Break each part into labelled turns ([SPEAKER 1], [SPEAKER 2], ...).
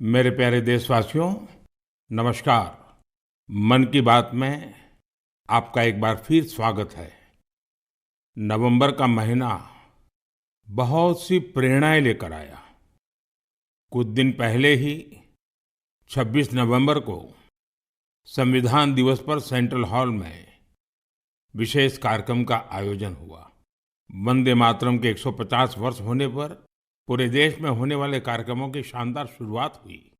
[SPEAKER 1] मेरे प्यारे देशवासियों, नमस्कार। मन की बात में आपका एक बार फिर स्वागत है। नवंबर का महीना बहुत सी प्रेरणाएं लेकर आया। कुछ दिन पहले ही 26 नवंबर को संविधान दिवस पर सेंट्रल हॉल में विशेष कार्यक्रम का आयोजन हुआ। वंदे मातरम के 150 वर्ष होने पर पूरे देश में होने वाले कार्यक्रमों की शानदार शुरुआत हुई।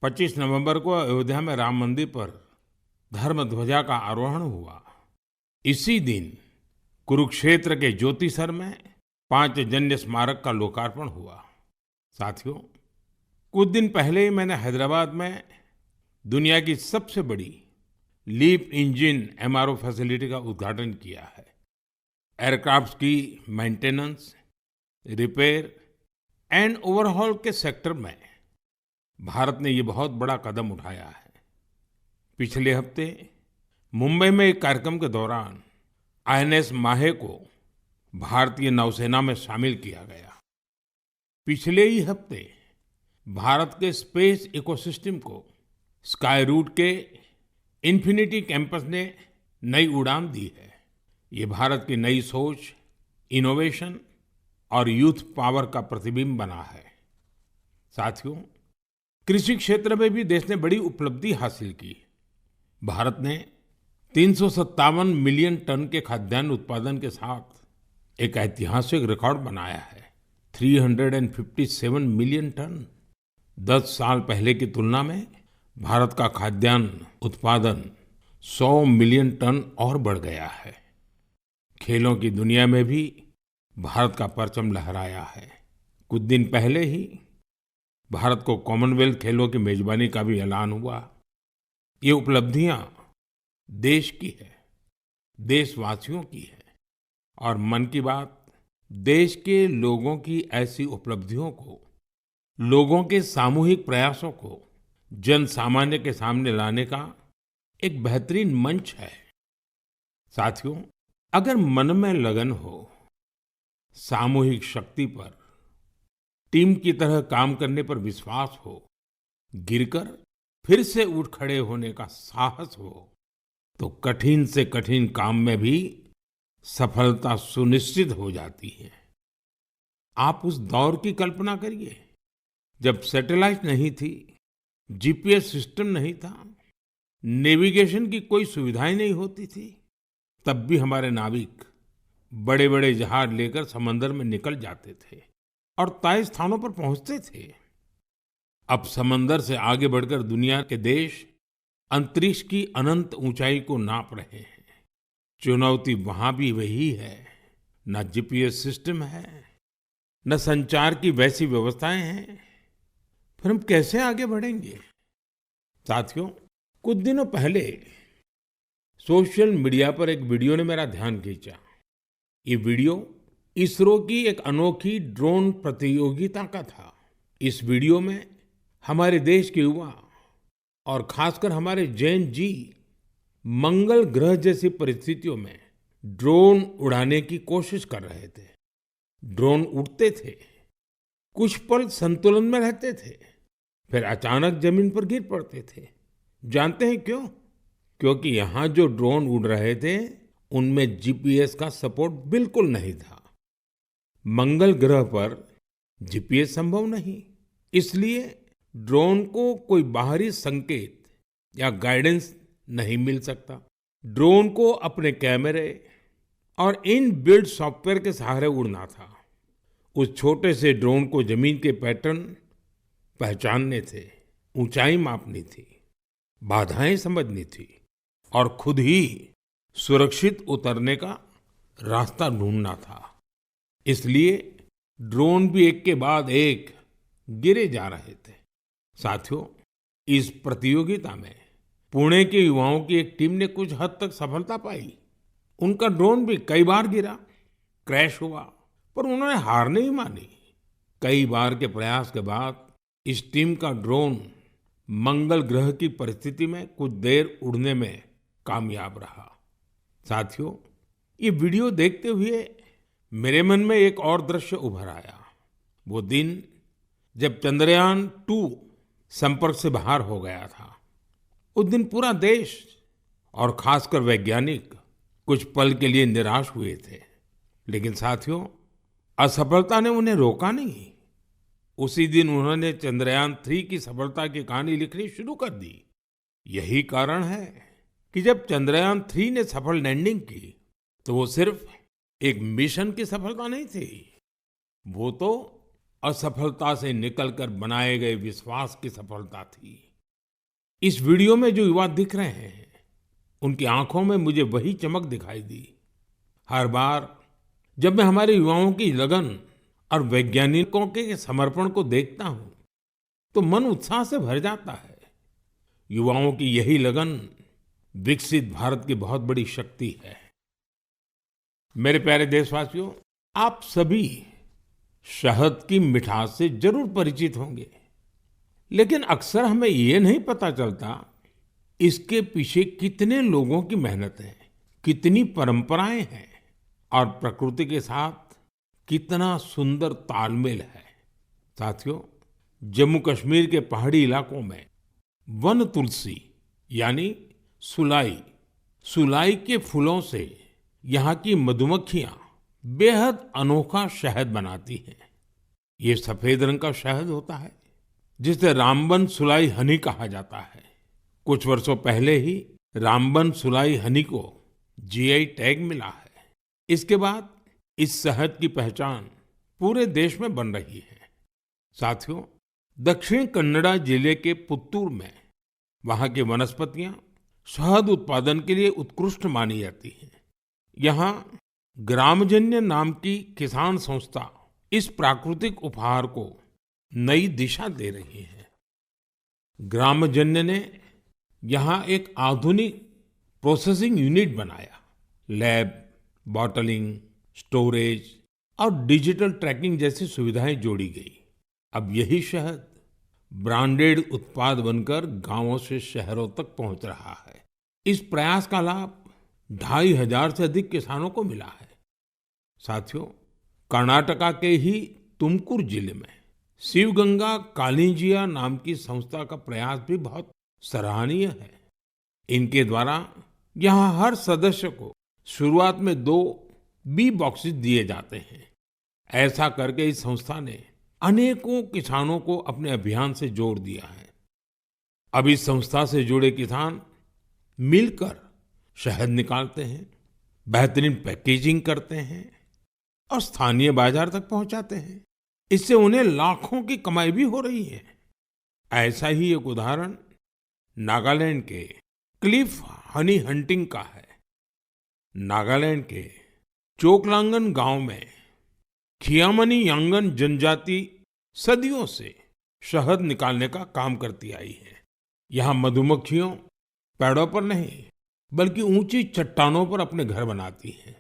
[SPEAKER 1] 25 नवंबर को अयोध्या में राम मंदिर पर धर्म ध्वजा का आरोहण हुआ। इसी दिन कुरुक्षेत्र के ज्योतिसर में पांचजन्य स्मारक का लोकार्पण हुआ। साथियों, कुछ दिन पहले ही मैंने हैदराबाद में दुनिया की सबसे बड़ी लीप इंजन एमआरओ फैसिलिटी का उद्घाटन किया है। एयरक्राफ्ट की मेंटेनेंस, रिपेयर एंड ओवरहॉल के सेक्टर में भारत ने ये बहुत बड़ा कदम उठाया है। पिछले हफ्ते मुंबई में एक कार्यक्रम के दौरान आईएनएस माहे को भारतीय नौसेना में शामिल किया गया। पिछले ही हफ्ते भारत के स्पेस इकोसिस्टम को स्काई रूट के इन्फिनिटी कैंपस ने नई उड़ान दी है। ये भारत की नई सोच, इनोवेशन और यूथ पावर का प्रतिबिंब बना है। साथियों, कृषि क्षेत्र में भी देश ने बड़ी उपलब्धि हासिल की। भारत ने 357 मिलियन टन के खाद्यान्न उत्पादन के साथ एक ऐतिहासिक रिकॉर्ड बनाया है। 357 मिलियन टन। 10 साल पहले की तुलना में भारत का खाद्यान्न उत्पादन 100 मिलियन टन और बढ़ गया है। खेलों की दुनिया में भी भारत का परचम लहराया है। कुछ दिन पहले ही भारत को कॉमनवेल्थ खेलों की मेजबानी का भी ऐलान हुआ। ये उपलब्धियां देश की है, देशवासियों की है। और मन की बात देश के लोगों की ऐसी उपलब्धियों को, लोगों के सामूहिक प्रयासों को जन सामान्य के सामने लाने का एक बेहतरीन मंच है। साथियों, अगर मन में लगन हो, सामूहिक शक्ति पर, टीम की तरह काम करने पर विश्वास हो, गिरकर फिर से उठ खड़े होने का साहस हो, तो कठिन से कठिन काम में भी सफलता सुनिश्चित हो जाती है। आप उस दौर की कल्पना करिए जब सैटेलाइट नहीं थी, जीपीएस सिस्टम नहीं था, नेविगेशन की कोई सुविधाएं नहीं होती थी। तब भी हमारे नाविक बड़े बड़े जहाज लेकर समंदर में निकल जाते थे और तय स्थानों पर पहुंचते थे। अब समंदर से आगे बढ़कर दुनिया के देश अंतरिक्ष की अनंत ऊंचाई को नाप रहे हैं। चुनौती वहां भी वही है। न जीपीएस सिस्टम है, न संचार की वैसी व्यवस्थाएं हैं। फिर हम कैसे आगे बढ़ेंगे? साथियों, कुछ दिनों पहले सोशल मीडिया पर एक वीडियो ने मेरा ध्यान खींचा। ये वीडियो इसरो की एक अनोखी ड्रोन प्रतियोगिता का था। इस वीडियो में हमारे देश के युवा और खासकर हमारे जैन जी मंगल ग्रह जैसी परिस्थितियों में ड्रोन उड़ाने की कोशिश कर रहे थे। ड्रोन उड़ते थे, कुछ पल संतुलन में रहते थे, फिर अचानक जमीन पर गिर पड़ते थे। जानते हैं क्यों? क्योंकि यहाँ जो ड्रोन उड़ रहे थे उनमें जीपीएस का सपोर्ट बिल्कुल नहीं था। मंगल ग्रह पर जीपीएस संभव नहीं, इसलिए ड्रोन को कोई बाहरी संकेत या गाइडेंस नहीं मिल सकता। ड्रोन को अपने कैमरे और इन बिल्ड सॉफ्टवेयर के सहारे उड़ना था। उस छोटे से ड्रोन को जमीन के पैटर्न पहचानने थे, ऊंचाई मापनी थी, बाधाएं समझनी थी और खुद ही सुरक्षित उतरने का रास्ता ढूंढना था। इसलिए ड्रोन भी एक के बाद एक गिरे जा रहे थे। साथियों, इस प्रतियोगिता में पुणे के युवाओं की एक टीम ने कुछ हद तक सफलता पाई। उनका ड्रोन भी कई बार गिरा, क्रैश हुआ, पर उन्होंने हार नहीं मानी। कई बार के प्रयास के बाद इस टीम का ड्रोन मंगल ग्रह की परिस्थिति में कुछ देर उड़ने में कामयाब रहा। साथियों, ये वीडियो देखते हुए मेरे मन में एक और दृश्य उभर आया। वो दिन जब चंद्रयान 2 संपर्क से बाहर हो गया था। उस दिन पूरा देश और खासकर वैज्ञानिक कुछ पल के लिए निराश हुए थे। लेकिन साथियों, असफलता ने उन्हें रोका नहीं। उसी दिन उन्होंने चंद्रयान-3 की सफलता की कहानी लिखनी शुरू कर दी। यही कारण है कि जब चंद्रयान-3 ने सफल लैंडिंग की, तो वो सिर्फ एक मिशन की सफलता नहीं थी, वो तो असफलता से निकलकर बनाए गए विश्वास की सफलता थी। इस वीडियो में जो युवा दिख रहे हैं, उनकी आंखों में मुझे वही चमक दिखाई दी। हर बार जब मैं हमारे युवाओं की लगन और वैज्ञानिकों के समर्पण को देखता हूं, तो मन उत्साह से भर जाता है। युवाओं की यही लगन विकसित भारत की बहुत बड़ी शक्ति है। मेरे प्यारे देशवासियों, आप सभी शहद की मिठास से जरूर परिचित होंगे, लेकिन अक्सर हमें ये नहीं पता चलता इसके पीछे कितने लोगों की मेहनत है, कितनी परंपराएं हैं और प्रकृति के साथ कितना सुंदर तालमेल है। साथियों, जम्मू कश्मीर के पहाड़ी इलाकों में वन तुलसी यानी सुलाई के फूलों से यहाँ की मधुमक्खियां बेहद अनोखा शहद बनाती हैं। ये सफेद रंग का शहद होता है, जिसे रामबन सुलाई हनी कहा जाता है। कुछ वर्षों पहले ही रामबन सुलाई हनी को जीआई टैग मिला है। इसके बाद इस शहद की पहचान पूरे देश में बन रही है। साथियों, दक्षिण कन्नड़ा जिले के पुत्तूर में वहां की वनस्पतियां शहद उत्पादन के लिए उत्कृष्ट मानी जाती हैं। यहाँ ग्रामजन्य नाम की किसान संस्था इस प्राकृतिक उपहार को नई दिशा दे रही है। ग्रामजन्य ने यहाँ एक आधुनिक प्रोसेसिंग यूनिट बनाया। लैब, बॉटलिंग, स्टोरेज और डिजिटल ट्रैकिंग जैसी सुविधाएं जोड़ी गई। अब यही शहद ब्रांडेड उत्पाद बनकर गांवों से शहरों तक पहुंच रहा है। इस प्रयास का लाभ 2500 से अधिक किसानों को मिला है। साथियों, कर्नाटका के ही तुमकुर जिले में शिवगंगा कालिंजिया नाम की संस्था का प्रयास भी बहुत सराहनीय है। इनके द्वारा यहाँ हर सदस्य को शुरुआत में 2 बी बॉक्सेस दिए जाते हैं। ऐसा करके इस संस्था ने अनेकों किसानों को अपने अभियान से जोड़ दिया है। अब इस संस्था से जुड़े किसान मिलकर शहद निकालते हैं, बेहतरीन पैकेजिंग करते हैं और स्थानीय बाजार तक पहुंचाते हैं। इससे उन्हें लाखों की कमाई भी हो रही है। ऐसा ही एक उदाहरण नागालैंड के क्लिफ हनी हंटिंग का है। नागालैंड के चोकलांगन गांव में खियामनी यांगन जनजाति सदियों से शहद निकालने का काम करती आई है। यहाँ मधुमक्खियों पेड़ों पर नहीं, बल्कि ऊंची चट्टानों पर अपने घर बनाती हैं।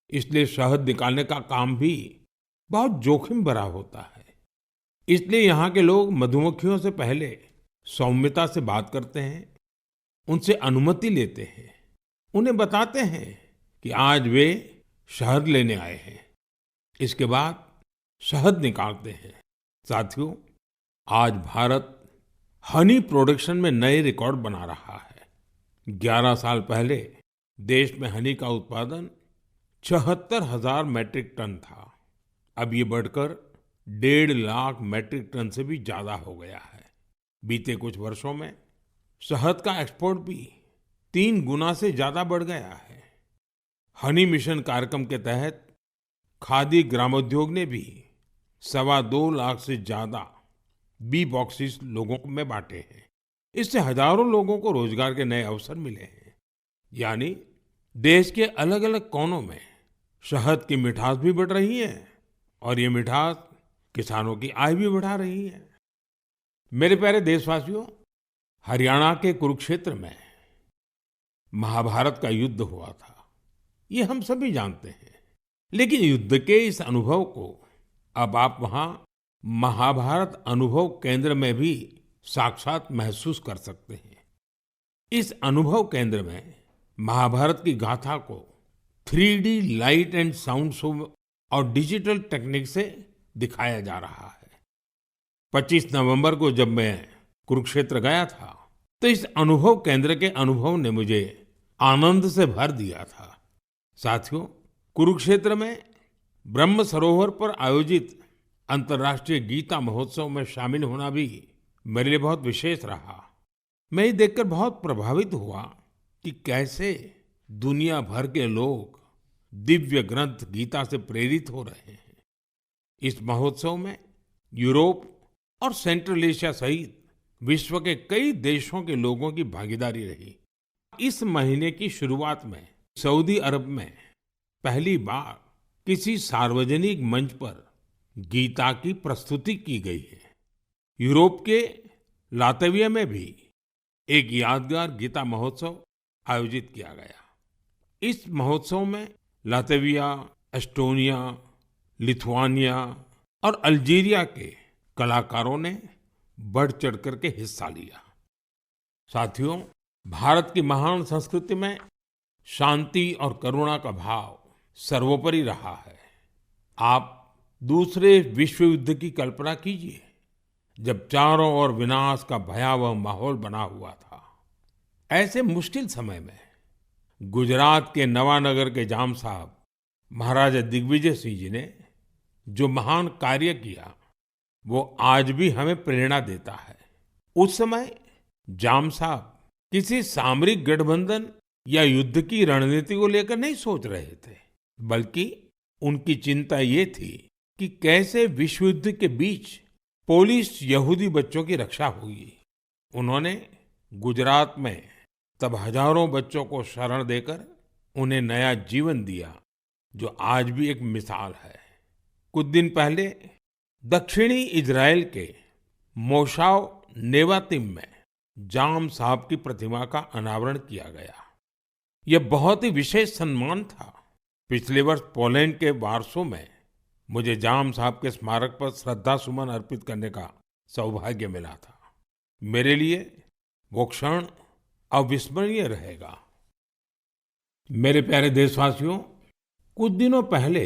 [SPEAKER 1] इसलिए शहद निकालने का काम भी बहुत जोखिम भरा होता है। इसलिए यहाँ के लोग मधुमक्खियों से पहले सौम्यता से बात करते हैं, उनसे अनुमति लेते हैं, उन्हें बताते हैं कि आज वे शहद लेने आए हैं। इसके बाद शहद निकालते हैं। साथियों, आज भारत हनी प्रोडक्शन में नए रिकॉर्ड बना रहा है। 11 साल पहले देश में हनी का उत्पादन 76,000 मैट्रिक टन था। अब ये बढ़कर 1.5 लाख मैट्रिक टन से भी ज्यादा हो गया है। बीते कुछ वर्षों में शहद का एक्सपोर्ट भी 3 गुना से ज्यादा बढ़ गया है। हनी मिशन कार्यक्रम के तहत खादी ग्रामोद्योग ने भी 2.25 लाख से ज्यादा बी बॉक्सेस लोगों में बांटे हैं। इससे हजारों लोगों को रोजगार के नए अवसर मिले हैं। यानी देश के अलग अलग कोनों में शहद की मिठास भी बढ़ रही है और ये मिठास किसानों की आय भी बढ़ा रही है। मेरे प्यारे देशवासियों, हरियाणा के कुरुक्षेत्र में महाभारत का युद्ध हुआ था, ये हम सभी जानते हैं। लेकिन युद्ध के इस अनुभव को अब आप वहां महाभारत अनुभव केंद्र में भी साक्षात महसूस कर सकते हैं। इस अनुभव केंद्र में महाभारत की गाथा को 3D light and sound show और डिजिटल टेक्निक से दिखाया जा रहा है। 25 नवंबर को जब मैं कुरुक्षेत्र गया था तो इस अनुभव केंद्र के अनुभव ने मुझे आनंद से भर दिया था। साथियों, कुरुक्षेत्र में ब्रह्म सरोवर पर आयोजित अंतर्राष्ट्रीय गीता महोत्सव में शामिल होना भी मेरे लिए बहुत विशेष रहा। मैं ये देखकर बहुत प्रभावित हुआ कि कैसे दुनिया भर के लोग दिव्य ग्रंथ गीता से प्रेरित हो रहे हैं। इस महोत्सव में यूरोप और सेंट्रल एशिया सहित विश्व के कई देशों के लोगों की भागीदारी रही। इस महीने की शुरुआत में सऊदी अरब में पहली बार किसी सार्वजनिक मंच पर गीता की प्रस्तुति की गई है। यूरोप के लातविया में भी एक यादगार गीता महोत्सव आयोजित किया गया। इस महोत्सव में लातविया, एस्टोनिया, लिथुआनिया और अल्जीरिया के कलाकारों ने बढ़ चढ़ करके हिस्सा लिया। साथियों, भारत की महान संस्कृति में शांति और करुणा का भाव सर्वोपरि रहा है। आप दूसरे विश्व युद्ध की कल्पना कीजिए, जब चारों ओर विनाश का भयावह माहौल बना हुआ था। ऐसे मुश्किल समय में गुजरात के नवानगर के जाम साहब महाराजा दिग्विजय सिंह जी ने जो महान कार्य किया, वो आज भी हमें प्रेरणा देता है। उस समय जाम साहब किसी सामरिक गठबंधन या युद्ध की रणनीति को लेकर नहीं सोच रहे थे, बल्कि उनकी चिंता ये थी कि कैसे विश्व युद्ध के बीच पोलिश यहूदी बच्चों की रक्षा होगी। उन्होंने गुजरात में तब हजारों बच्चों को शरण देकर उन्हें नया जीवन दिया, जो आज भी एक मिसाल है। कुछ दिन पहले दक्षिणी इजराइल के मोशाव नेवातिम में जाम साहब की प्रतिमा का अनावरण किया गया। यह बहुत ही विशेष सम्मान था। पिछले वर्ष पोलैंड के वार्सो में मुझे जाम साहब के स्मारक पर श्रद्धा सुमन अर्पित करने का सौभाग्य मिला था। मेरे लिए वो क्षण अविस्मरणीय रहेगा। मेरे प्यारे देशवासियों, कुछ दिनों पहले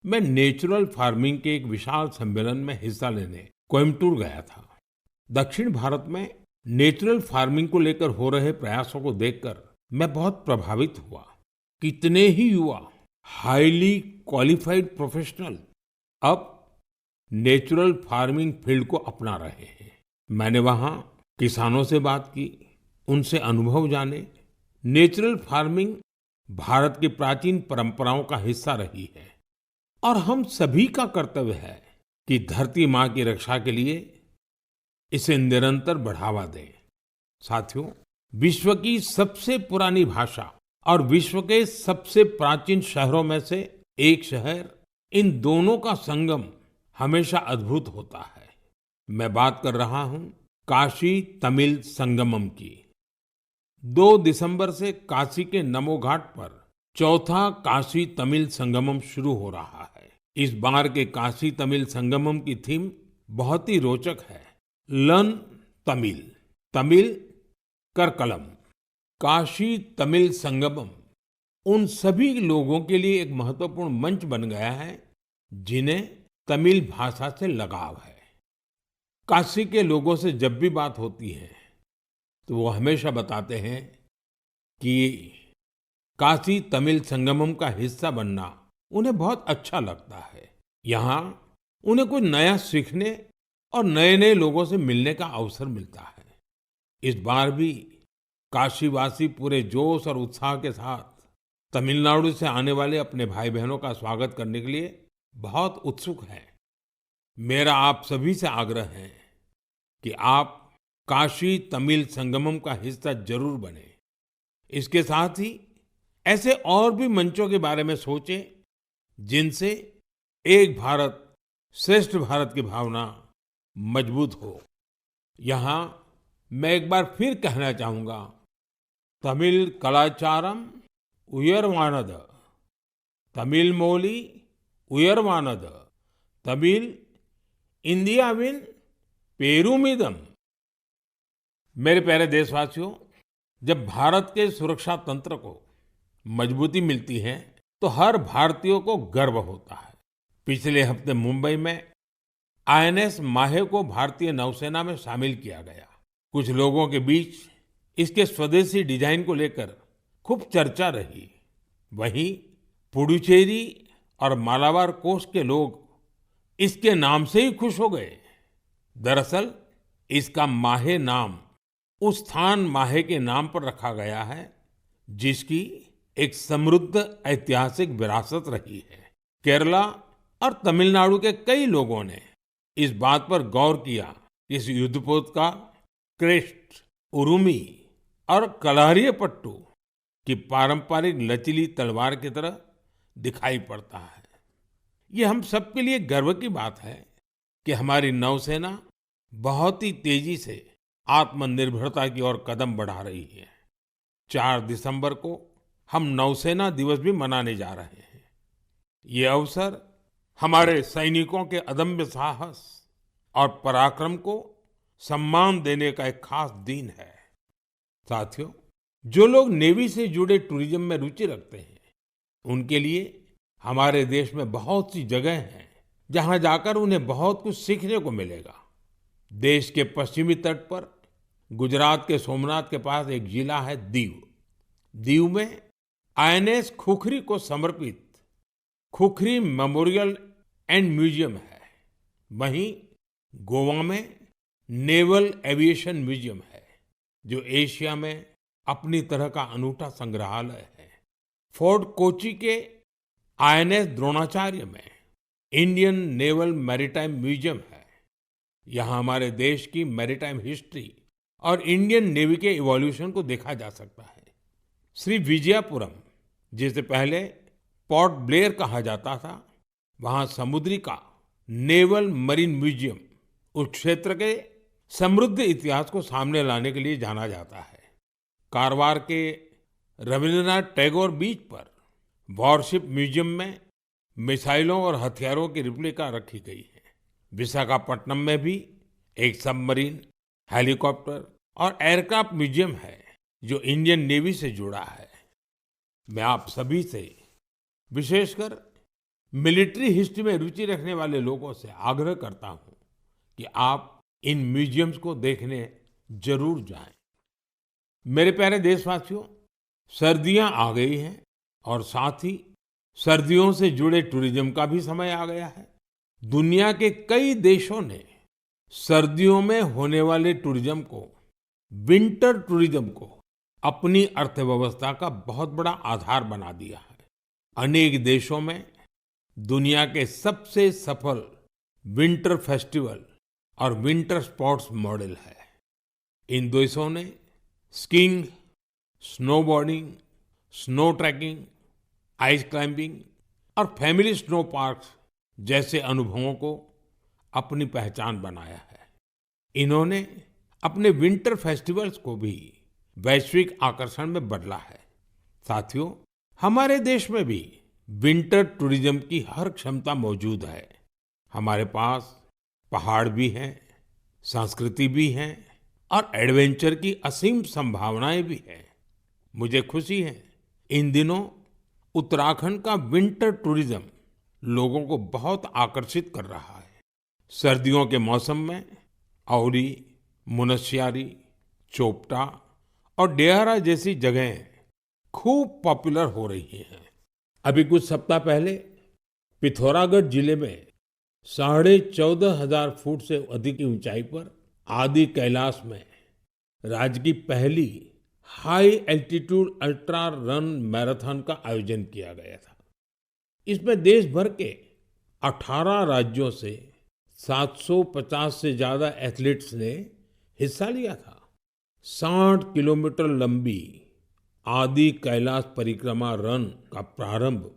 [SPEAKER 1] मैं नेचुरल फार्मिंग के एक विशाल सम्मेलन में हिस्सा लेने कोयम्बटूर गया था। दक्षिण भारत में नेचुरल फार्मिंग को लेकर हो रहे प्रयासों को देखकर मैं बहुत प्रभावित हुआ। कितने ही युवा हाईली क्वालिफाइड प्रोफेशनल अब नेचुरल फार्मिंग फील्ड को अपना रहे हैं। मैंने वहां किसानों से बात की, उनसे अनुभव जाने। नेचुरल फार्मिंग भारत की प्राचीन परंपराओं का हिस्सा रही है और हम सभी का कर्तव्य है कि धरती माँ की रक्षा के लिए इसे निरंतर बढ़ावा दें। साथियों, विश्व की सबसे पुरानी भाषा और विश्व के सबसे प्राचीन शहरों में से एक शहर, इन दोनों का संगम हमेशा अद्भुत होता है। मैं बात कर रहा हूं काशी तमिल संगमम की। 2 दिसंबर से काशी के नमो घाट पर चौथा काशी तमिल संगमम शुरू हो रहा है। इस बार के काशी तमिल संगमम की थीम बहुत ही रोचक है। लर्न तमिल, तमिल कर कलम। काशी तमिल संगमम उन सभी लोगों के लिए एक महत्वपूर्ण मंच बन गया है जिन्हें तमिल भाषा से लगाव है। काशी के लोगों से जब भी बात होती है तो वो हमेशा बताते हैं कि काशी तमिल संगमम का हिस्सा बनना उन्हें बहुत अच्छा लगता है। यहाँ उन्हें कुछ नया सीखने और नए नए लोगों से मिलने का अवसर मिलता है। इस बार भी काशीवासी पूरे जोश और उत्साह के साथ तमिलनाडु से आने वाले अपने भाई बहनों का स्वागत करने के लिए बहुत उत्सुक हैं। मेरा आप सभी से आग्रह है कि आप काशी तमिल संगमम का हिस्सा जरूर बने। इसके साथ ही ऐसे और भी मंचों के बारे में सोचें जिनसे एक भारत श्रेष्ठ भारत की भावना मजबूत हो। यहाँ मैं एक बार फिर कहना चाहूंगा, तमिल कलाचारम उयर्वानद, तमिल मोली उयर्वानद, तमिल इंडियाविन पेरुमिदम। मेरे प्यारे देशवासियों, जब भारत के सुरक्षा तंत्र को मजबूती मिलती है तो हर भारतीय को गर्व होता है। पिछले हफ्ते मुंबई में आईएनएस माहे को भारतीय नौसेना में शामिल किया गया। कुछ लोगों के बीच इसके स्वदेशी डिजाइन को लेकर खूब चर्चा रही। वहीं पुडुचेरी और मालाबार कोस्ट के लोग इसके नाम से ही खुश हो गए। दरअसल इसका माहे नाम उस स्थान माहे के नाम पर रखा गया है जिसकी एक समृद्ध ऐतिहासिक विरासत रही है। केरला और तमिलनाडु के कई लोगों ने इस बात पर गौर किया कि इस युद्धपोत का क्रेस्ट, उरुमी और कलारियापट्टू की पारंपरिक लचीली तलवार की तरह दिखाई पड़ता है। ये हम सबके लिए गर्व की बात है कि हमारी नौसेना बहुत ही तेजी से आत्मनिर्भरता की ओर कदम बढ़ा रही है। 4 दिसंबर को हम नौसेना दिवस भी मनाने जा रहे हैं। ये अवसर हमारे सैनिकों के अदम्य साहस और पराक्रम को सम्मान देने का एक खास दिन है। साथियों, जो लोग नेवी से जुड़े टूरिज्म में रुचि रखते हैं, उनके लिए हमारे देश में बहुत सी जगह हैं जहां जाकर उन्हें बहुत कुछ सीखने को मिलेगा। देश के पश्चिमी तट पर गुजरात के सोमनाथ के पास एक जिला है दीव। दीव में आईएनएस खुखरी को समर्पित खुखरी मेमोरियल एंड म्यूजियम है। वहीं गोवा में नेवल एविएशन म्यूजियम है जो एशिया में अपनी तरह का अनूठा संग्रहालय है। फोर्ट कोची के आईएनएस द्रोणाचार्य में इंडियन नेवल मैरीटाइम म्यूजियम है। यहाँ हमारे देश की मैरीटाइम हिस्ट्री और इंडियन नेवी के इवोल्यूशन को देखा जा सकता है। श्री विजयपुरम, जिसे पहले पोर्ट ब्लेयर कहा जाता था, वहाँ समुद्री का नेवल मरीन म्यूजियम उस क्षेत्र के समृद्ध इतिहास को सामने लाने के लिए जाना जाता है। कारवार के रविंद्रनाथ टैगोर बीच पर वॉरशिप म्यूजियम में मिसाइलों और हथियारों की रिप्लिका रखी गई है। विशाखापट्टनम में भी एक सबमरीन, हेलीकॉप्टर और एयरक्राफ्ट म्यूजियम है जो इंडियन नेवी से जुड़ा है। मैं आप सभी से, विशेषकर मिलिट्री हिस्ट्री में रुचि रखने वाले लोगों से आग्रह करता हूं कि आप इन म्यूजियम्स को देखने जरूर जाएं। मेरे प्यारे देशवासियों, सर्दियां आ गई हैं और साथ ही सर्दियों से जुड़े टूरिज्म का भी समय आ गया है। दुनिया के कई देशों ने सर्दियों में होने वाले टूरिज्म को, विंटर टूरिज्म को अपनी अर्थव्यवस्था का बहुत बड़ा आधार बना दिया है। अनेक देशों में दुनिया के सबसे सफल विंटर फेस्टिवल और विंटर स्पोर्ट्स मॉडल है। इन देशों ने skiing, snowboarding, snow trekking, ice climbing और फैमिली स्नो पार्क्स जैसे अनुभवों को अपनी पहचान बनाया है। इन्होंने अपने विंटर फेस्टिवल्स को भी वैश्विक आकर्षण में बदला है। साथियों, हमारे देश में भी विंटर टूरिज्म की हर क्षमता मौजूद है। हमारे पास पहाड़ भी हैं, संस्कृति भी है और एडवेंचर की असीम संभावनाएं भी हैं। मुझे खुशी है, इन दिनों उत्तराखंड का विंटर टूरिज्म लोगों को बहुत आकर्षित कर रहा है। सर्दियों के मौसम में औली, मुनस्यारी, चोपटा और डेहरा जैसी जगहें खूब पॉपुलर हो रही हैं। अभी कुछ सप्ताह पहले पिथौरागढ़ जिले में 14,500 फुट से अधिक की ऊंचाई पर आदि कैलाश में राज्य की पहली high altitude ultra run marathon का आयोजन किया गया था। इसमें देश भर के 18 राज्यों से 750 से ज्यादा एथलीट्स ने हिस्सा लिया था। 60 किलोमीटर लंबी आदि कैलाश परिक्रमा रन का प्रारंभ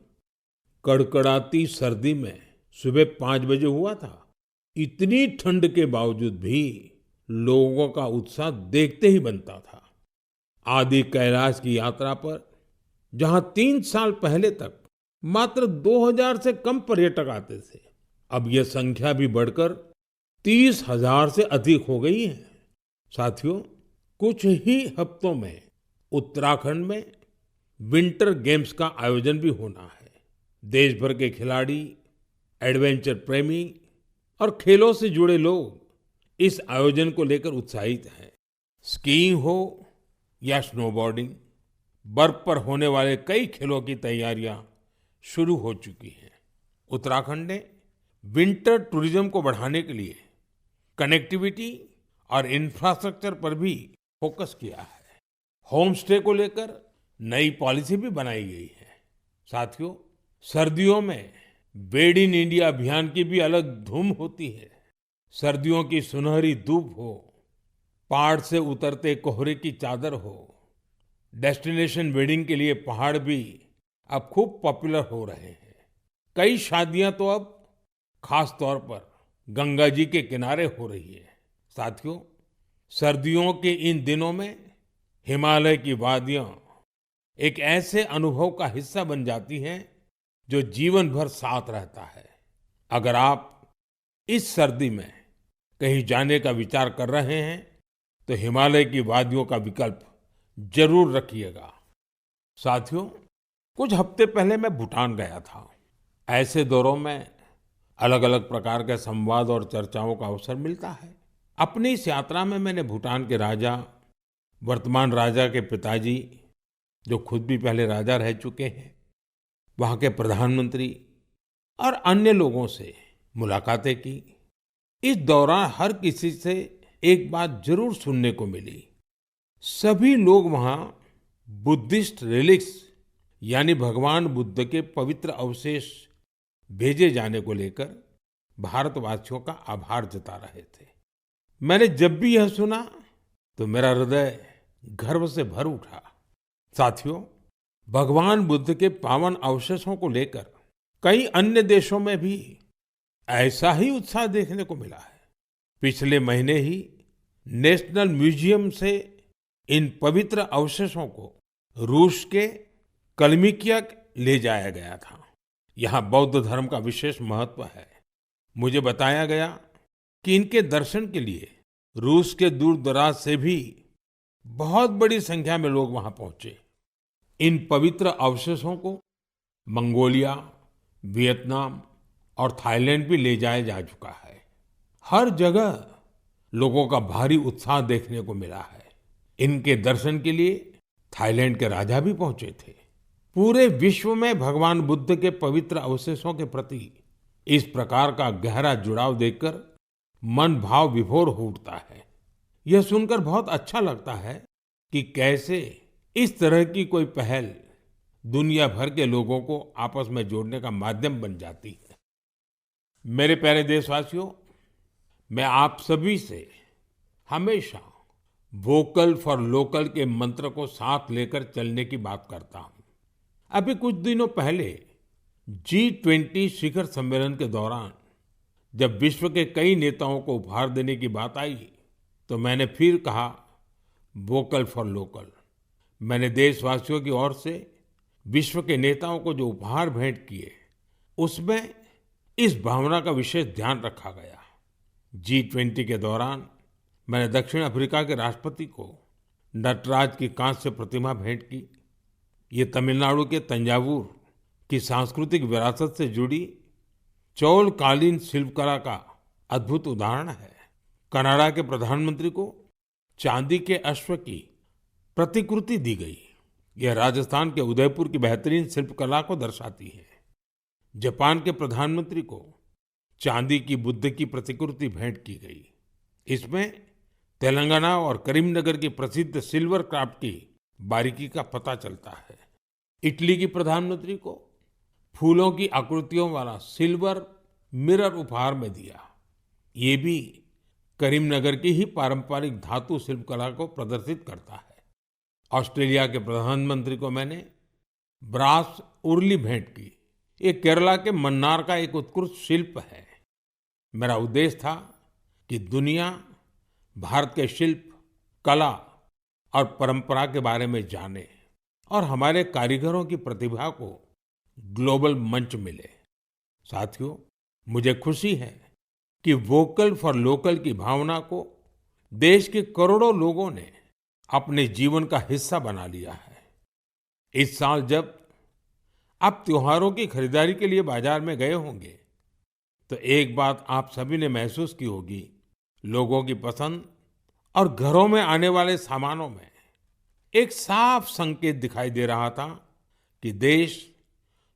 [SPEAKER 1] कड़कड़ाती सर्दी में सुबह 5 बजे हुआ था। इतनी ठंड के बावजूद भी लोगों का उत्साह देखते ही बनता था। आदि कैलाश की यात्रा पर जहां 3 साल पहले तक मात्र 2000 से कम पर्यटक आते थे, अब यह संख्या भी बढ़कर 30,000 से अधिक हो गई है। साथियों, कुछ ही हफ्तों में उत्तराखंड में विंटर गेम्स का आयोजन भी होना है। देश भर के खिलाड़ी, एडवेंचर प्रेमी और खेलों से जुड़े लोग इस आयोजन को लेकर उत्साहित हैं। स्कीइंग हो या स्नोबोर्डिंग, बर्फ पर होने वाले कई खेलों की तैयारियां शुरू हो चुकी हैं। उत्तराखंड ने विंटर टूरिज्म को बढ़ाने के लिए कनेक्टिविटी और इंफ्रास्ट्रक्चर पर भी फोकस किया है। होम स्टे को लेकर नई पॉलिसी भी बनाई गई है। साथियों, सर्दियों में बेड इन इंडिया अभियान की भी अलग धूम होती है। सर्दियों की सुनहरी धूप हो, पहाड़ से उतरते कोहरे की चादर हो, डेस्टिनेशन वेडिंग के लिए पहाड़ भी अब खूब पॉपुलर हो रहे हैं। कई शादियां तो अब खास तौर पर गंगा जी के किनारे हो रही है। साथियों, सर्दियों के इन दिनों में हिमालय की वादियां एक ऐसे अनुभव का हिस्सा बन जाती हैं जो जीवन भर साथ रहता है। अगर आप इस सर्दी में कहीं जाने का विचार कर रहे हैं तो हिमालय की वादियों का विकल्प जरूर रखिएगा। साथियों, कुछ हफ्ते पहले मैं भूटान गया था। ऐसे दौरों में अलग अलग प्रकार के संवाद और चर्चाओं का अवसर मिलता है। अपनी इस यात्रा में मैंने भूटान के राजा, वर्तमान राजा के पिताजी, जो खुद भी पहले राजा रह चुके हैं, वहाँ के प्रधानमंत्री और अन्य लोगों से मुलाकातें की। इस दौरान हर किसी से एक बात जरूर सुनने को मिली। सभी लोग वहाँ बुद्धिस्ट रिलिक्स यानी भगवान बुद्ध के पवित्र अवशेष भेजे जाने को लेकर भारतवासियों का आभार जता रहे थे। मैंने जब भी यह सुना तो मेरा हृदय गर्व से भर उठा। साथियों, भगवान बुद्ध के पावन अवशेषों को लेकर कई अन्य देशों में भी ऐसा ही उत्साह देखने को मिला है। पिछले महीने ही नेशनल म्यूजियम से इन पवित्र अवशेषों को रूस के कलमिकिया ले जाया गया था। यहाँ बौद्ध धर्म का विशेष महत्व है। मुझे बताया गया कि इनके दर्शन के लिए रूस के दूर दराज से भी बहुत बड़ी संख्या में लोग वहां पहुंचे। इन पवित्र अवशेषों को मंगोलिया, वियतनाम और थाईलैंड भी ले जाया जा चुका है। हर जगह लोगों का भारी उत्साह देखने को मिला है। इनके दर्शन के लिए थाईलैंड के राजा भी पहुंचे थे। पूरे विश्व में भगवान बुद्ध के पवित्र अवशेषों के प्रति इस प्रकार का गहरा जुड़ाव देखकर मन भाव विभोर हो उठता है। यह सुनकर बहुत अच्छा लगता है कि कैसे इस तरह की कोई पहल दुनिया भर के लोगों को आपस में जोड़ने का माध्यम बन जाती है। मेरे प्यारे देशवासियों, मैं आप सभी से हमेशा वोकल फॉर लोकल के मंत्र को साथ लेकर चलने की बात करता हूं। अभी कुछ दिनों पहले G20 शिखर सम्मेलन के दौरान जब विश्व के कई नेताओं को उपहार देने की बात आई तो मैंने फिर कहा वोकल फॉर लोकल। मैंने देशवासियों की ओर से विश्व के नेताओं को जो उपहार भेंट किए उसमें इस भावना का विशेष ध्यान रखा गया। G20 के दौरान मैंने दक्षिण अफ्रीका के राष्ट्रपति को नटराज की कांस्य प्रतिमा भेंट की। ये तमिलनाडु के तंजावुर की सांस्कृतिक विरासत से जुड़ी चौलकालीन शिल्पकला का अद्भुत उदाहरण है। कनाडा के प्रधानमंत्री को चांदी के अश्व की प्रतिकृति दी गई। यह राजस्थान के उदयपुर की बेहतरीन शिल्पकला को दर्शाती है। जापान के प्रधानमंत्री को चांदी की बुद्ध की प्रतिकृति भेंट की गई। इसमें तेलंगाना और करीमनगर की प्रसिद्ध सिल्वर क्राफ्ट की बारीकी का पता चलता है। इटली की प्रधानमंत्री को फूलों की आकृतियों वाला सिल्वर मिरर उपहार में दिया। ये भी करीमनगर की ही पारंपरिक धातु शिल्पकला को प्रदर्शित करता है। ऑस्ट्रेलिया के प्रधानमंत्री को मैंने ब्रास उर्ली भेंट की। ये केरला के मन्नार का एक उत्कृष्ट शिल्प है। मेरा उद्देश्य था कि दुनिया भारत के शिल्प, कला और परंपरा के बारे में जाने और हमारे कारीगरों की प्रतिभा को ग्लोबल मंच मिले। साथियों, मुझे खुशी है कि वोकल फॉर लोकल की भावना को देश के करोड़ों लोगों ने अपने जीवन का हिस्सा बना लिया है। इस साल जब आप त्योहारों की खरीदारी के लिए बाजार में गए होंगे तो एक बात आप सभी ने महसूस की होगी, लोगों की पसंद और घरों में आने वाले सामानों में एक साफ संकेत दिखाई दे रहा था कि देश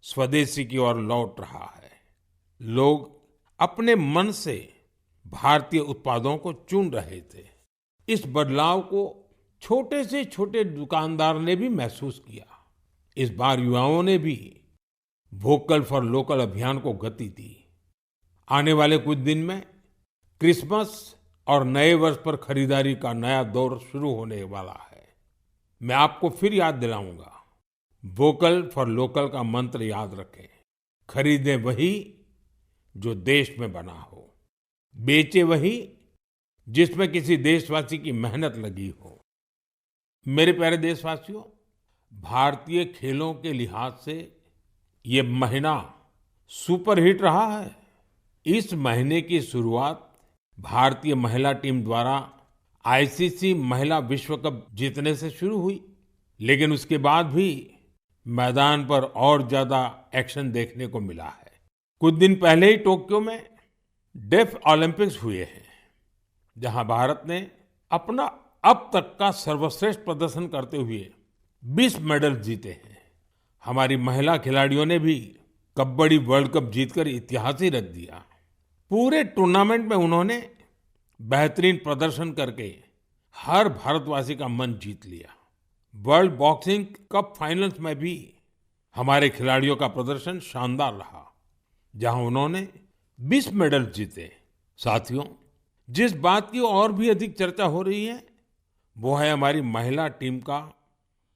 [SPEAKER 1] स्वदेशी की ओर लौट रहा है। लोग अपने मन से भारतीय उत्पादों को चुन रहे थे। इस बदलाव को छोटे से छोटे दुकानदार ने भी महसूस किया। इस बार युवाओं ने भी वोकल फॉर लोकल अभियान को गति दी। आने वाले कुछ दिन में क्रिसमस और नए वर्ष पर खरीदारी का नया दौर शुरू होने वाला है। मैं आपको फिर याद दिलाऊंगा, वोकल फॉर लोकल का मंत्र याद रखें। खरीदें वही जो देश में बना हो, बेचे वही जिसमें किसी देशवासी की मेहनत लगी हो। मेरे प्यारे देशवासियों, भारतीय खेलों के लिहाज से ये महीना सुपरहिट रहा है। इस महीने की शुरुआत भारतीय महिला टीम द्वारा आईसीसी महिला विश्व कप जीतने से शुरू हुई, लेकिन उसके बाद भी मैदान पर और ज्यादा एक्शन देखने को मिला है। कुछ दिन पहले ही टोक्यो में डेफ ओलंपिक्स हुए हैं, जहां भारत ने अपना अब तक का सर्वश्रेष्ठ प्रदर्शन करते हुए 20 मेडल जीते हैं। हमारी महिला खिलाड़ियों ने भी कबड्डी वर्ल्ड कप जीतकर इतिहास ही रच दिया। पूरे टूर्नामेंट में उन्होंने बेहतरीन प्रदर्शन करके हर भारतवासी का मन जीत लिया। वर्ल्ड बॉक्सिंग कप फाइनल्स में भी हमारे खिलाड़ियों का प्रदर्शन शानदार रहा, जहां उन्होंने 20 मेडल जीते। साथियों, जिस बात की और भी अधिक चर्चा हो रही है वो है हमारी महिला टीम का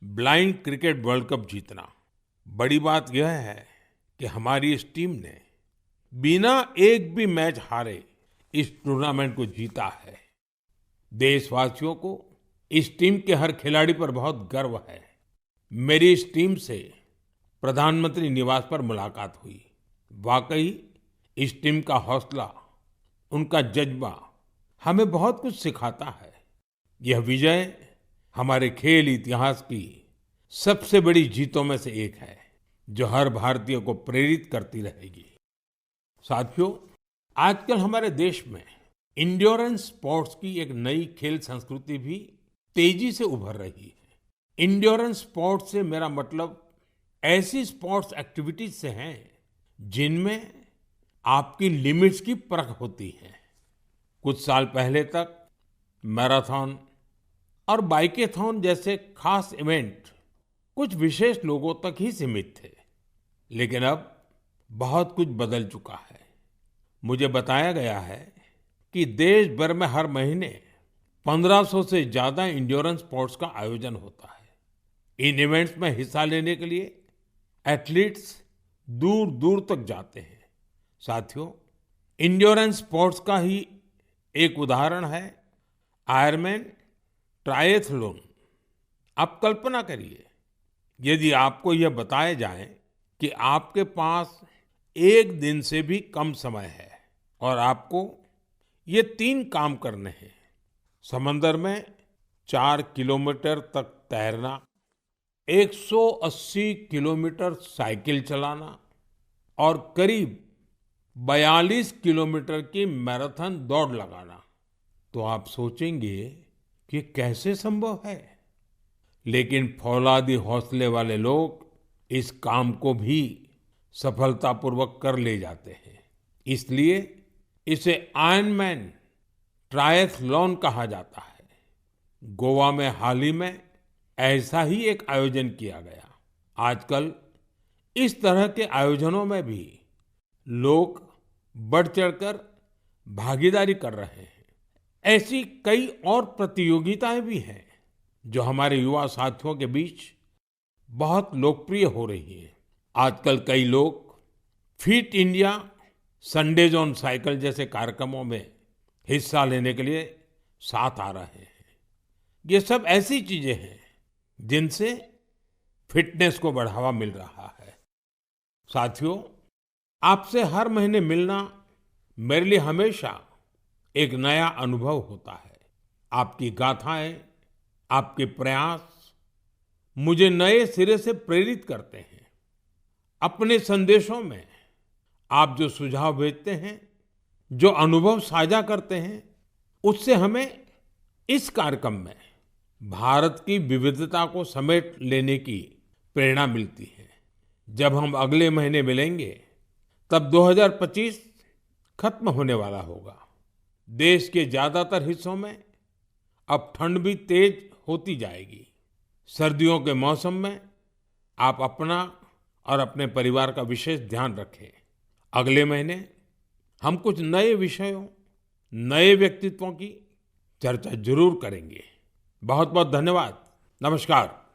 [SPEAKER 1] ब्लाइंड क्रिकेट वर्ल्ड कप जीतना। बड़ी बात यह है कि हमारी इस टीम ने बिना एक भी मैच हारे इस टूर्नामेंट को जीता है। देशवासियों को इस टीम के हर खिलाड़ी पर बहुत गर्व है। मेरी इस टीम से प्रधानमंत्री निवास पर मुलाकात हुई। वाकई इस टीम का हौसला, उनका जज्बा हमें बहुत कुछ सिखाता है। यह विजय हमारे खेल इतिहास की सबसे बड़ी जीतों में से एक है, जो हर भारतीय को प्रेरित करती रहेगी। साथियों, आजकल हमारे देश में इंड्योरेंस स्पोर्ट्स की एक नई खेल संस्कृति भी तेजी से उभर रही है। इंड्योरेंस स्पोर्ट्स से मेरा मतलब ऐसी स्पोर्ट्स एक्टिविटीज से है जिनमें आपकी लिमिट्स की परख होती है। कुछ साल पहले तक मैराथन और बाइकेथॉन जैसे खास इवेंट कुछ विशेष लोगों तक ही सीमित थे, लेकिन अब बहुत कुछ बदल चुका है। मुझे बताया गया है कि देश भर में हर महीने 1500 से ज्यादा इंड्योरेंस स्पोर्ट्स का आयोजन होता है। इन इवेंट्स में हिस्सा लेने के लिए एथलीट्स दूर दूर तक जाते हैं। साथियों, इंड्योरेंस स्पोर्ट्स का ही एक उदाहरण है आयरमैन ट्रायथलॉन। आप कल्पना करिए, यदि आपको यह बताया जाए कि आपके पास एक दिन से भी कम समय है और आपको ये 3 काम करने हैं: समंदर में 4 किलोमीटर तक तैरना, 180 किलोमीटर साइकिल चलाना और करीब 42 किलोमीटर की मैराथन दौड़ लगाना, तो आप सोचेंगे कि कैसे संभव है। लेकिन फौलादी हौसले वाले लोग इस काम को भी सफलतापूर्वक कर ले जाते हैं। इसलिए इसे आयरनमैन ट्रायथलॉन कहा जाता है। गोवा में हाल ही में ऐसा ही एक आयोजन किया गया। आजकल इस तरह के आयोजनों में भी लोग बढ़ चढ़कर भागीदारी कर रहे हैं। ऐसी कई और प्रतियोगिताएं भी हैं जो हमारे युवा साथियों के बीच बहुत लोकप्रिय हो रही हैं। आजकल कई लोग fit India Sundays on cycle जैसे कार्यक्रमों में हिस्सा लेने के लिए साथ आ रहे हैं। ये सब ऐसी चीजें हैं जिनसे फिटनेस को बढ़ावा मिल रहा है। साथियों, आपसे हर महीने मिलना मेरे लिए हमेशा एक नया अनुभव होता है। आपकी गाथाएं, आपके प्रयास मुझे नए सिरे से प्रेरित करते हैं। अपने संदेशों में आप जो सुझाव भेजते हैं, जो अनुभव साझा करते हैं, उससे हमें इस कार्यक्रम में भारत की विविधता को समेट लेने की प्रेरणा मिलती है। जब हम अगले महीने मिलेंगे तब 2025 खत्म होने वाला होगा। देश के ज्यादातर हिस्सों में अब ठंड भी तेज होती जाएगी। सर्दियों के मौसम में आप अपना और अपने परिवार का विशेष ध्यान रखें। अगले महीने हम कुछ नए विषयों, नए व्यक्तित्वों की चर्चा जरूर करेंगे। बहुत बहुत धन्यवाद। नमस्कार।